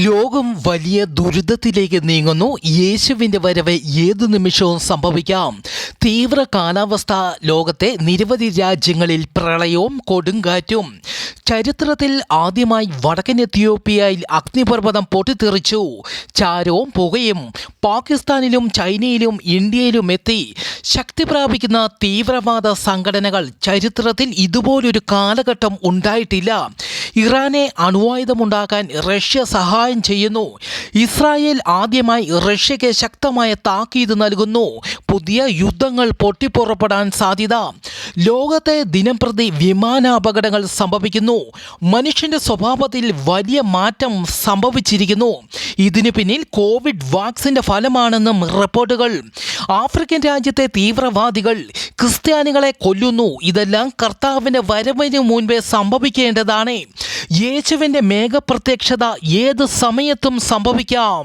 ലോകം വലിയ ദുരിതത്തിലേക്ക് നീങ്ങുന്നു. യേശുവിൻ്റെ വരവ് ഏതു നിമിഷവും സംഭവിക്കാം. തീവ്ര കാലാവസ്ഥ ലോകത്തെ നിരവധി രാജ്യങ്ങളിൽ പ്രളയവും കൊടുങ്കാറ്റും. ചരിത്രത്തിൽ ആദ്യമായി വടക്കൻ എത്യോപ്യയിൽ അഗ്നിപർവ്വതം പൊട്ടിത്തെറിച്ചു. ചാരവും പുകയും പാകിസ്ഥാനിലും ചൈനയിലും ഇന്ത്യയിലും എത്തി. ശക്തി പ്രാപിക്കുന്ന തീവ്രവാദ സംഘടനകൾ. ചരിത്രത്തിൽ ഇതുപോലൊരു കാലഘട്ടം ഉണ്ടായിട്ടില്ല. ഇറാനെ അണ്വായുധമുണ്ടാക്കാൻ റഷ്യ സഹായം ചെയ്യുന്നു. ഇസ്രായേൽ ആദ്യമായി റഷ്യയ്ക്ക് ശക്തമായ താക്കീത് നൽകുന്നു. പുതിയ യുദ്ധങ്ങൾ പൊട്ടിപ്പുറപ്പെടാൻ സാധ്യത. ലോകത്തെ ദിനംപ്രതി വിമാനാപകടങ്ങൾ സംഭവിക്കുന്നു. മനുഷ്യന്റെ സ്വഭാവത്തിൽ വലിയ മാറ്റം സംഭവിച്ചിരിക്കുന്നു. ഇതിനു പിന്നിൽ കോവിഡ് വാക്സിന്റെ ഫലമാണെന്നും റിപ്പോർട്ടുകൾ. ആഫ്രിക്കൻ രാജ്യത്തെ തീവ്രവാദികൾ ക്രിസ്ത്യാനികളെ കൊല്ലുന്നു. ഇതെല്ലാം കർത്താവിന്റെ വരവിന് മുൻപേ സംഭവിക്കേണ്ടതാണ്. യേശുവിൻ്റെ മേഘപ്രത്യക്ഷത ഏത് സമയത്തും സംഭവിക്കാം.